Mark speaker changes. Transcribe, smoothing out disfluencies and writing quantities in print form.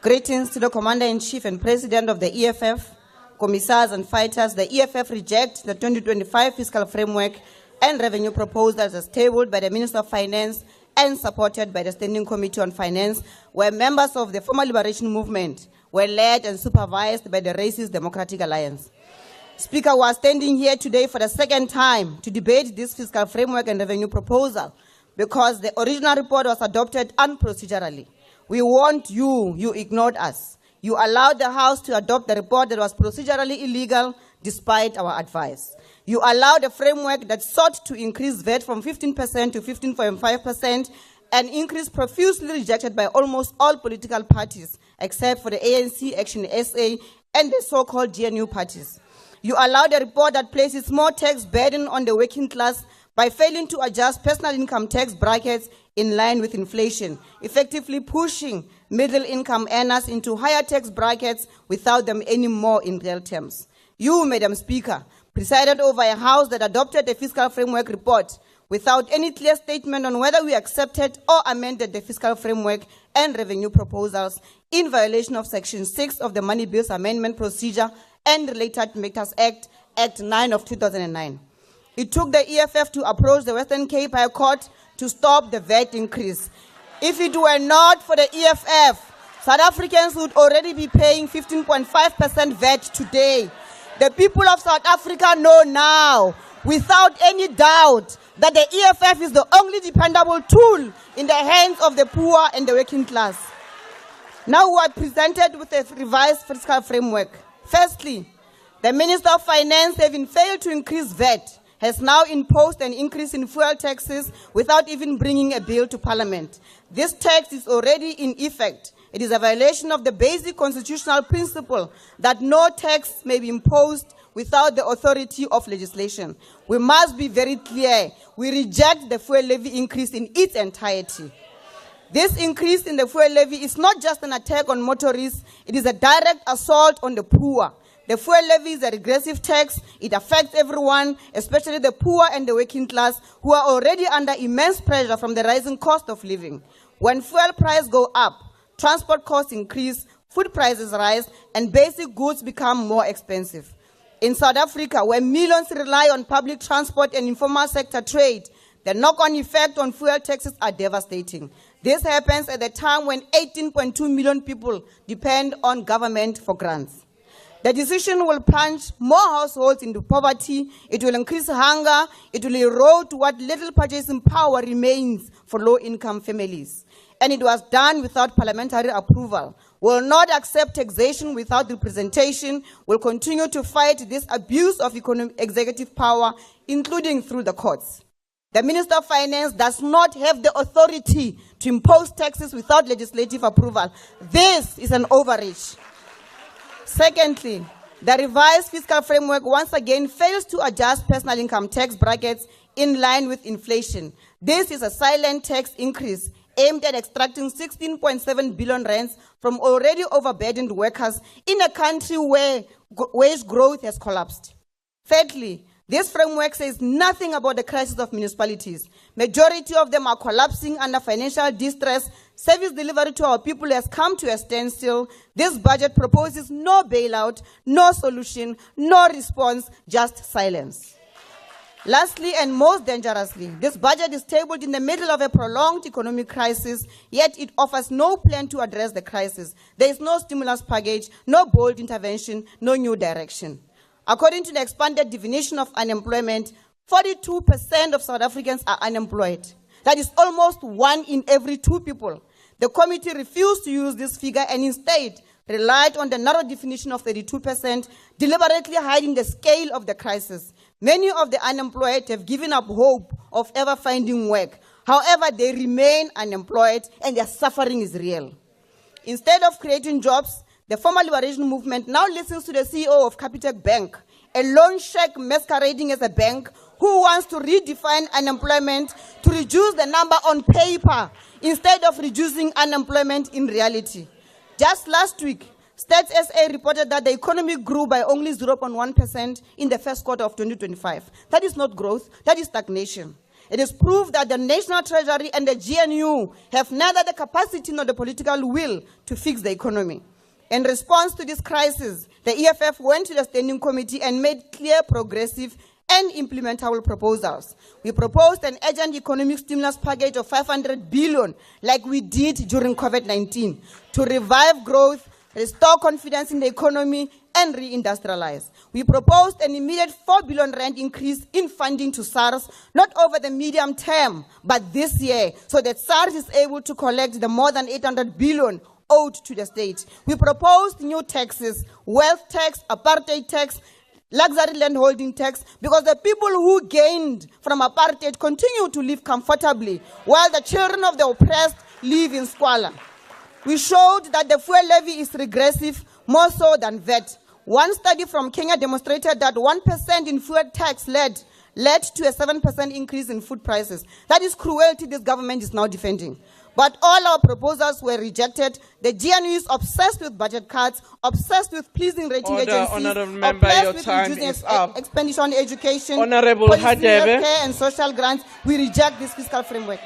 Speaker 1: Greetings to the Commander-in-Chief and President of the EFF, Commissars and Fighters. The EFF rejects the 2025 fiscal framework and revenue proposals as tabled by the Minister of Finance and supported by the Standing Committee on Finance, where members of the former liberation movement were led and supervised by the Racist Democratic Alliance. Speaker, we are standing here today for the second time to debate this fiscal framework and revenue proposal because the original report was adopted unprocedurally. We warned you, you ignored us. You allowed the House to adopt the report that was procedurally illegal despite our advice. You allowed a framework that sought to increase VAT from 15% to 15.5%, an increase profusely rejected by almost all political parties, except for the ANC, Action SA, and the so-called GNU parties. You allowed a report that places more tax burden on the working class by failing to adjust personal income tax brackets in line with inflation, effectively pushing middle-income earners into higher tax brackets without them anymore in real terms. You, Madam Speaker, presided over a House that adopted a fiscal framework report without any clear statement on whether we accepted or amended the fiscal framework and revenue proposals in violation of Section 6 of the Money Bills Amendment Procedure and Related Matters Act, Act 9 of 2009. It took the EFF to approach the Western Cape High Court to stop the VAT increase. If it were not for the EFF, South Africans would already be paying 15.5% VAT today. The people of South Africa know now, without any doubt, that the EFF is the only dependable tool in the hands of the poor and the working class. Now we are presented with a revised fiscal framework. Firstly, the Minister of Finance, having failed to increase VAT, has now imposed an increase in fuel taxes without even bringing a bill to Parliament. This tax is already in effect. It is a violation of the basic constitutional principle that no tax may be imposed without the authority of legislation. We must be very clear. We reject the fuel levy increase in its entirety. This increase in the fuel levy is not just an attack on motorists, it is a direct assault on the poor. The fuel levy is a regressive tax. It affects everyone, especially the poor and the working class, who are already under immense pressure from the rising cost of living. When fuel prices go up, transport costs increase, food prices rise, and basic goods become more expensive. In South Africa, where millions rely on public transport and informal sector trade, the knock-on effect on fuel taxes are devastating. This happens at a time when 18.2 million people depend on government for grants. The decision will plunge more households into poverty, it will increase hunger, it will erode what little purchasing power remains for low-income families. And it was done without parliamentary approval. We will not accept taxation without representation. We'll continue to fight this abuse of executive power, including through the courts. The Minister of Finance does not have the authority to impose taxes without legislative approval. This is an overreach. Secondly, the revised fiscal framework once again fails to adjust personal income tax brackets in line with inflation. This is a silent tax increase aimed at extracting 16.7 billion rands from already overburdened workers in a country where wage growth has collapsed. Thirdly, this framework says nothing about the crisis of municipalities. Majority of them are collapsing under financial distress. Service delivery to our people has come to a standstill. This budget proposes no bailout, no solution, no response, just silence. Lastly, and most dangerously, this budget is tabled in the middle of a prolonged economic crisis, yet it offers no plan to address the crisis. There is no stimulus package, no bold intervention, no new direction. According to the expanded definition of unemployment, 42% of South Africans are unemployed. That is almost 1 in every 2 people. The committee refused to use this figure and instead relied on the narrow definition of 32%, deliberately hiding the scale of the crisis. Many of the unemployed have given up hope of ever finding work. However, they remain unemployed and their suffering is real. Instead of creating jobs, the former liberation movement now listens to the CEO of Capitec Bank, a loan shark masquerading as a bank who wants to redefine unemployment to reduce the number on paper instead of reducing unemployment in reality. Just last week, Stats SA reported that the economy grew by only 0.1% in the first quarter of 2025. That is not growth, that is stagnation. It is proof that the National Treasury and the GNU have neither the capacity nor the political will to fix the economy. In response to this crisis, the EFF went to the Standing Committee and made clear, progressive, and implementable proposals. We proposed an urgent economic stimulus package of 500 billion, like we did during COVID-19, to revive growth, restore confidence in the economy, and reindustrialize. We proposed an immediate 4 billion rand increase in funding to SARS, not over the medium term, but this year, so that SARS is able to collect the more than 800 billion owed to the state. We proposed new taxes, wealth tax, apartheid tax, luxury land holding tax, because the people who gained from apartheid continue to live comfortably, while the children of the oppressed live in squalor. We showed that the fuel levy is regressive, more so than VAT. One study from Kenya demonstrated that 1% in fuel tax led to a 7% increase in food prices. That is cruelty this government is now defending. But all our proposals were rejected. The GNU is obsessed with budget cuts, obsessed with pleasing rating agencies,
Speaker 2: Honourable Member, your
Speaker 1: obsessed
Speaker 2: time
Speaker 1: with reducing
Speaker 2: is up.
Speaker 1: expenditure on education,
Speaker 2: Honourable
Speaker 1: policy,
Speaker 2: Hadebe.
Speaker 1: healthcare, and social grants. We reject this fiscal framework.